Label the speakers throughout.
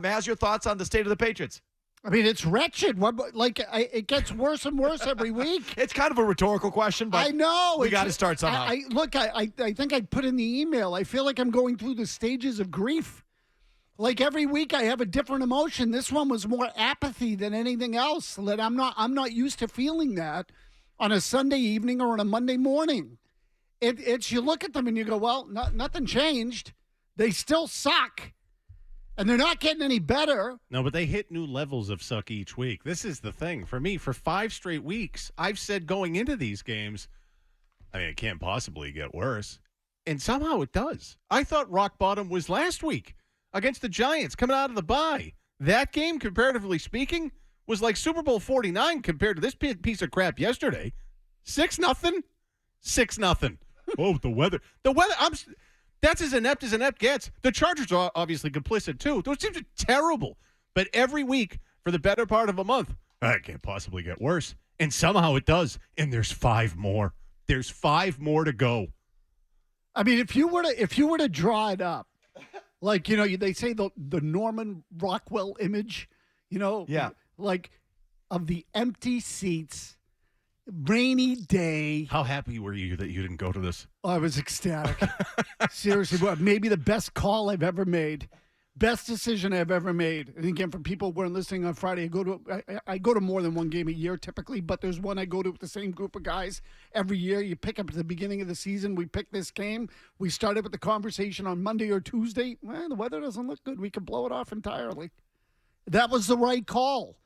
Speaker 1: Mazz, your thoughts on the state of the Patriots?
Speaker 2: I mean, it's wretched. It gets worse and worse every week.
Speaker 1: It's kind of a rhetorical question, but
Speaker 2: I know.
Speaker 1: we got to start somehow.
Speaker 2: I think I put in the email, I feel like I'm going through the stages of grief. Like every week I have a different emotion. This one was more apathy than anything else. That I'm not used to feeling that on a Sunday evening or on a Monday morning. It's you look at them and you go, well, nothing changed. They still suck. And they're not getting any better.
Speaker 3: No, but they hit new levels of suck each week. This is the thing. For me, for 5 straight weeks, I've said going into these games, I mean, it can't possibly get worse. And somehow it does. I thought rock bottom was last week against the Giants coming out of the bye. That game, comparatively speaking, was like Super Bowl 49 compared to this piece of crap yesterday. 6-0? 6-0. Oh, the weather. That's as inept gets. The Chargers are obviously complicit, too. Those teams are terrible. But every week, for the better part of a month, it can't possibly get worse. And somehow it does. And there's 5 more. There's 5 more to go.
Speaker 2: I mean, if you were to draw it up, like, they say the Norman Rockwell image,
Speaker 1: Yeah.
Speaker 2: like of the empty seats, rainy day.
Speaker 3: How happy were you that you didn't go to this?
Speaker 2: Oh, I was ecstatic. Seriously, maybe the best call I've ever made. Best decision I've ever made. And again, for people who weren't listening on Friday, I go to more than one game a year typically, but there's one I go to with the same group of guys every year. You pick up at the beginning of the season. We pick this game. We started with the conversation on Monday or Tuesday. Well, the weather doesn't look good. We could blow it off entirely. That was the right call.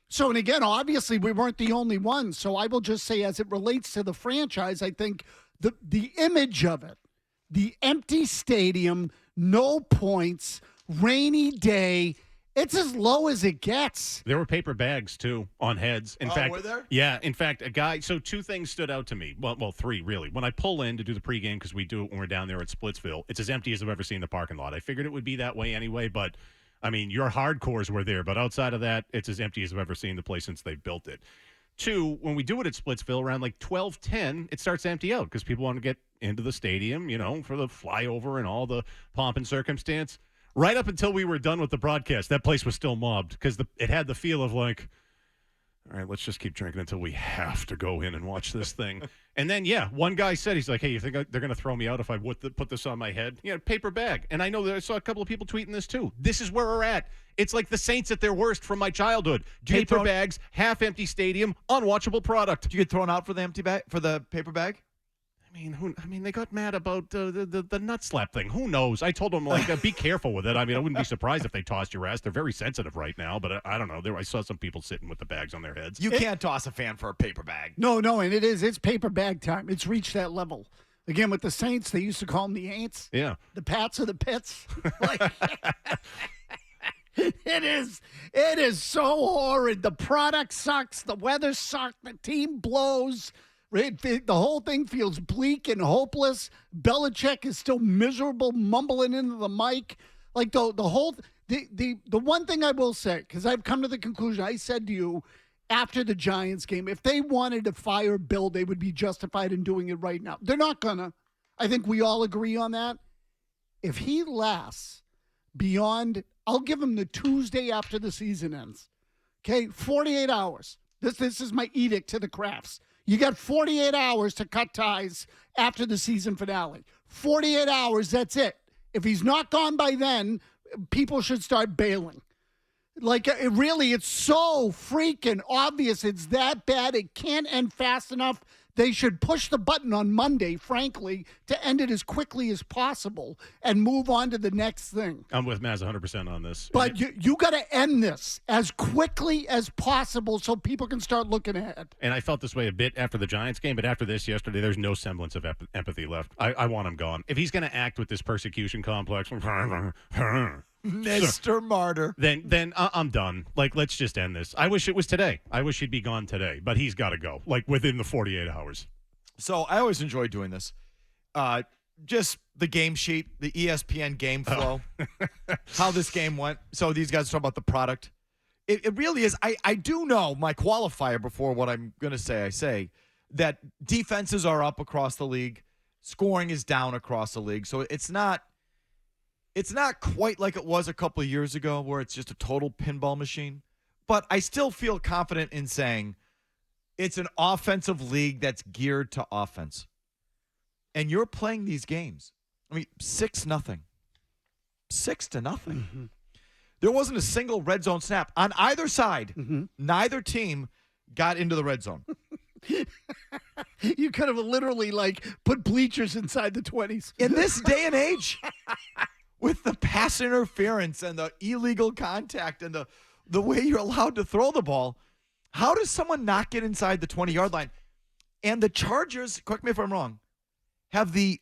Speaker 2: So, and again, obviously we weren't the only ones. So I will just say, as it relates to the franchise, I think the image of it, the empty stadium, no points, rainy day, it's as low as it gets.
Speaker 3: There were paper bags, too, on heads. In fact,
Speaker 1: were there?
Speaker 3: Yeah. In fact, a guy – so 2 things stood out to me. Well, 3, really. When I pull in to do the pregame, because we do it when we're down there at Splitsville, it's as empty as I've ever seen the parking lot. I figured it would be that way anyway, but – I mean, your hardcores were there, but outside of that, it's as empty as I've ever seen the place since they built it. 2, when we do it at Splitsville around like 12:10, it starts to empty out because people want to get into the stadium, for the flyover and all the pomp and circumstance. Right up until we were done with the broadcast, that place was still mobbed because it had the feel of like, all right, let's just keep drinking until we have to go in and watch this thing. And then, one guy said, he's like, hey, you think they're going to throw me out if I put this on my head? Paper bag. And I know that I saw a couple of people tweeting this, too. This is where we're at. It's like the Saints at their worst from my childhood. Paper bags, half-empty stadium, unwatchable product.
Speaker 1: Did you get thrown out for the paper bag?
Speaker 3: I mean, they got mad about the nut slap thing. Who knows? I told them, be careful with it. I mean, I wouldn't be surprised if they tossed your ass. They're very sensitive right now, but I don't know. I saw some people sitting with the bags on their heads.
Speaker 1: You can't toss a fan for a paper bag.
Speaker 2: No, and it's paper bag time. It's reached that level. Again, with the Saints, they used to call them the Aints.
Speaker 3: Yeah.
Speaker 2: The Pats are the Pits. It is so horrid. The product sucks. The weather sucks. The team blows. The whole thing feels bleak and hopeless. Belichick is still miserable, mumbling into the mic. Like the one thing I will say, because I've come to the conclusion, I said to you after the Giants game, if they wanted to fire Bill, they would be justified in doing it right now. They're not gonna. I think we all agree on that. If he lasts beyond, I'll give him the Tuesday after the season ends. Okay, 48 hours. This is my edict to the Crafts. You got 48 hours to cut ties after the season finale. 48 hours, that's it. If he's not gone by then, people should start bailing. Like, it's so freaking obvious. It's that bad. It can't end fast enough. They should push the button on Monday, frankly, to end it as quickly as possible and move on to the next thing.
Speaker 3: I'm with Mazz 100% on this.
Speaker 2: But you got to end this as quickly as possible so people can start looking ahead.
Speaker 3: And I felt this way a bit after the Giants game, but after this yesterday, there's no semblance of empathy left. I want him gone. If he's going to act with this persecution complex,
Speaker 1: Mr. Martyr.
Speaker 3: Then I'm done. Like, let's just end this. I wish it was today. I wish he'd be gone today, but he's got to go, like, within the 48 hours.
Speaker 1: So I always enjoy doing this. Just the game sheet, the ESPN game flow, how this game went. So these guys talk about the product. It really is. I do know my qualifier before what I'm going to say. I say that defenses are up across the league. Scoring is down across the league. So it's not It's not quite like it was a couple of years ago where it's just a total pinball machine, but I still feel confident in saying it's an offensive league that's geared to offense. And you're playing these games. I mean, 6-0. 6-0.
Speaker 2: Mm-hmm.
Speaker 1: There wasn't a single red zone snap on either side.
Speaker 2: Mm-hmm.
Speaker 1: Neither team got into the red zone.
Speaker 2: You could have literally put bleachers inside the 20s.
Speaker 1: In this day and age, with the pass interference and the illegal contact and the way you're allowed to throw the ball, how does someone not get inside the 20-yard line? And the Chargers, correct me if I'm wrong, have the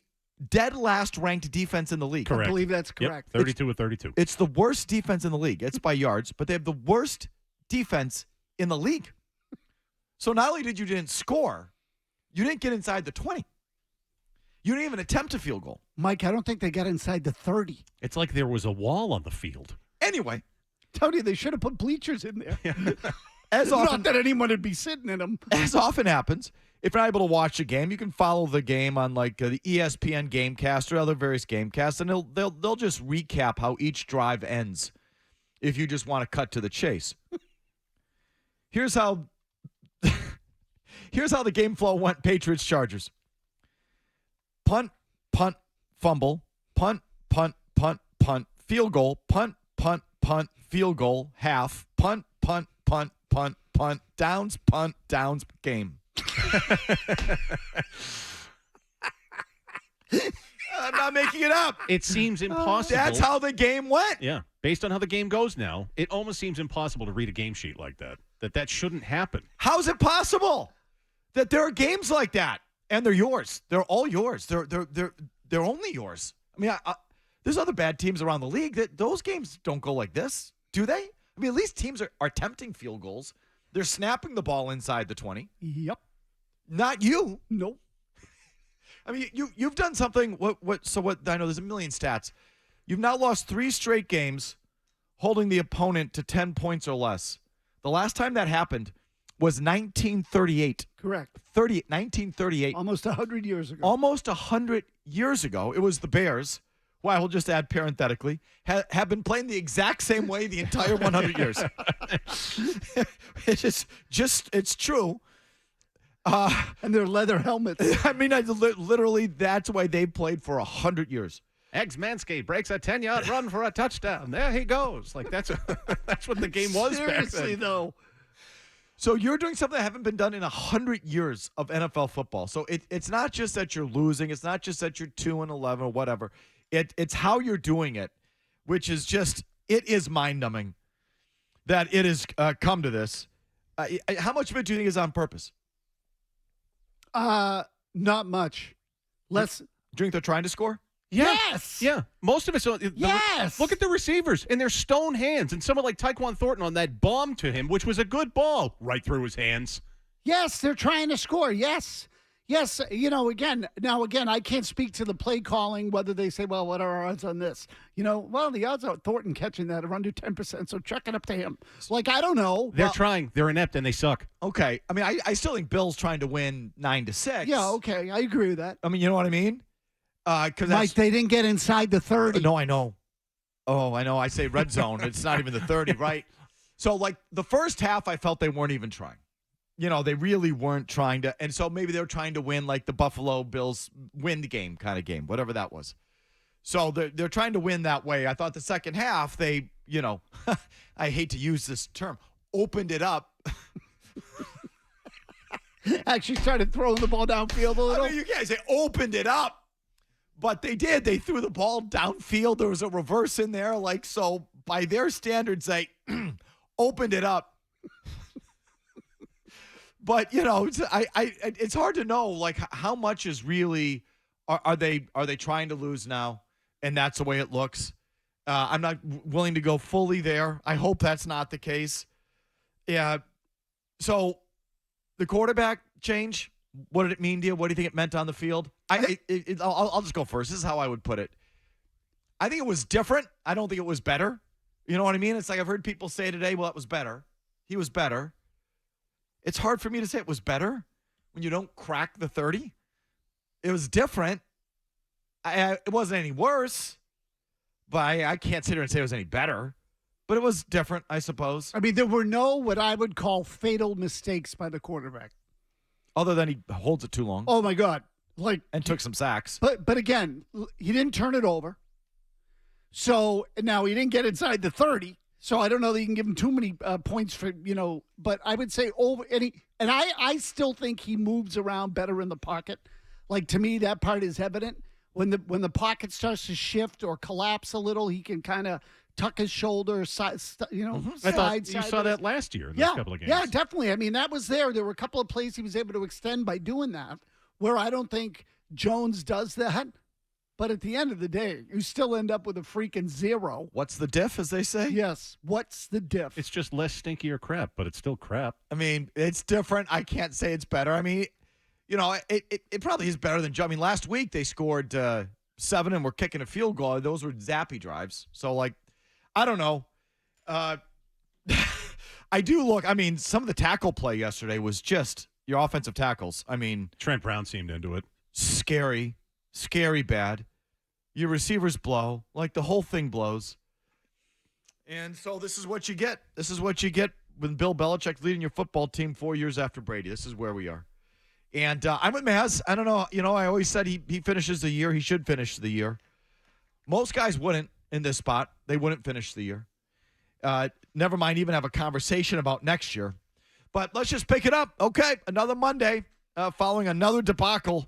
Speaker 1: dead last ranked defense in the league.
Speaker 3: Correct.
Speaker 2: I believe that's correct.
Speaker 3: Yep, 32 of 32.
Speaker 1: It's the worst defense in the league. It's by yards, but they have the worst defense in the league. So not only did you didn't score, you didn't get inside the 20. You didn't even attempt a field goal.
Speaker 2: Mike, I don't think they got inside the 30.
Speaker 3: It's like there was a wall on the field.
Speaker 1: Anyway,
Speaker 2: Tony, they should have put bleachers in there.
Speaker 1: as
Speaker 2: Not
Speaker 1: often
Speaker 2: that anyone would be sitting in them.
Speaker 1: as often happens, if you're not able to watch a game, you can follow the game on the ESPN Gamecast or other various Gamecasts, and they'll just recap how each drive ends. If you just want to cut to the chase, here's how the game flow went. Patriots Chargers. Punt, punt, fumble, punt, punt, punt, punt, field goal, punt, punt, punt, field goal, half, punt, punt, punt, punt, punt, downs, punt, downs, game. I'm not making it up.
Speaker 3: It seems impossible.
Speaker 1: That's how the game went.
Speaker 3: Yeah. Based on how the game goes now, it almost seems impossible to read a game sheet like that. That shouldn't happen.
Speaker 1: How's it possible that there are games like that and they're yours? They're all yours. They're only yours. I mean, there's other bad teams around the league that those games don't go like this, do they? I mean, at least teams are attempting field goals. They're snapping the ball inside the 20.
Speaker 2: Yep.
Speaker 1: Not you.
Speaker 2: Nope.
Speaker 1: I mean, you've done something. What? I know there's a million stats. You've now lost 3 straight games, holding the opponent to 10 points or less. The last time that happened was 1938.
Speaker 2: Correct.
Speaker 1: 1938.
Speaker 2: Almost 100 years ago.
Speaker 1: Almost 100 years ago. It was the Bears, who I will just add parenthetically, have been playing the exact same way the entire 100 years. It's true.
Speaker 2: And their leather helmets.
Speaker 1: I mean, literally, that's the way they've played for 100 years.
Speaker 3: Eggs Manscaped breaks a 10-yard run for a touchdown. There he goes. That's what the game was back
Speaker 2: Seriously,
Speaker 3: then.
Speaker 2: though.
Speaker 1: So you're doing something that haven't been done in 100 years of NFL football. So it's not just that you're losing. It's not just that you're 2-11 or whatever. It's how you're doing it, which is just, it is mind-numbing that it has come to this. How much of it do you think is on purpose?
Speaker 2: Not much. Less.
Speaker 1: Do you think they're trying to score?
Speaker 3: Yeah.
Speaker 2: Yes.
Speaker 3: Yeah. Most of it's
Speaker 2: Yes.
Speaker 3: Look at the receivers and their stone hands, and someone like Tyquan Thornton on that bomb to him, which was a good ball, right through his hands.
Speaker 2: Yes, they're trying to score. Yes. Yes, again, I can't speak to the play calling, whether they say, well, what are our odds on this? The odds on Thornton catching that are under 10%, so check it up to him. I don't know.
Speaker 3: They're trying. They're inept, and they suck.
Speaker 1: Okay. I mean, I still think Bill's trying to win 9-6.
Speaker 2: Yeah, okay. I agree with that.
Speaker 1: I mean, you know what I mean?
Speaker 2: Mike, they didn't get inside the 30.
Speaker 1: No, I know. Oh, I know. I say red zone. It's not even the 30, right? So, the first half, I felt they weren't even trying. They really weren't trying to. And so maybe they were trying to win the Buffalo Bills win the game kind of game, whatever that was. So they're trying to win that way. I thought the second half, they, I hate to use this term, opened it up.
Speaker 2: Actually started throwing the ball downfield a little.
Speaker 1: I mean, you guys, they opened it up. But they did. They threw the ball downfield. There was a reverse in there. So by their standards, they opened it up. But it's hard to know how much is really are they trying to lose now, and that's the way it looks. I'm not willing to go fully there. I hope that's not the case. Yeah. So the quarterback change. What did it mean to you? What do you think it meant on the field? I'll just go first. This is how I would put it. I think it was different. I don't think it was better. You know what I mean? It's like I've heard people say today, well, it was better. He was better. It's hard for me to say it was better when you don't crack the 30. It was different. It wasn't any worse, but I can't sit here and say it was any better. But it was different, I suppose.
Speaker 2: I mean, there were no what I would call fatal mistakes by the quarterback.
Speaker 1: Other than he holds it too long.
Speaker 2: Oh, my God.
Speaker 1: And took some sacks.
Speaker 2: But again, he didn't turn it over. So now he didn't get inside the 30. So I don't know that you can give him too many points for, but I would say over any, and I still think he moves around better in the pocket. Like, to me, that part is evident. When the pocket starts to shift or collapse a little, he can kind of tuck his shoulder,
Speaker 3: I thought you saw that last year in those couple of games.
Speaker 2: Yeah, definitely. I mean, that was there. There were a couple of plays he was able to extend by doing that, where I don't think Jones does that. But at the end of the day, you still end up with a freaking 0.
Speaker 1: What's the diff, as they say?
Speaker 2: Yes. What's the diff?
Speaker 3: It's just less stinkier crap, but it's still crap.
Speaker 1: I mean, it's different. I can't say it's better. I mean, it probably is better than Joe. I mean, last week they scored 7 and were kicking a field goal. Those were zappy drives. So, I don't know. I do look. I mean, some of the tackle play yesterday was just your offensive tackles. I mean,
Speaker 3: Trent Brown seemed into it.
Speaker 1: Scary bad. Your receivers blow. The whole thing blows. And so this is what you get. This is what you get when Bill Belichick's leading your football team 4 years after Brady. This is where we are. And I'm with Mazz. I don't know. I always said he finishes the year. He should finish the year. Most guys wouldn't in this spot. They wouldn't finish the year. Never mind even have a conversation about next year. But let's just pick it up. Okay, another Monday following another debacle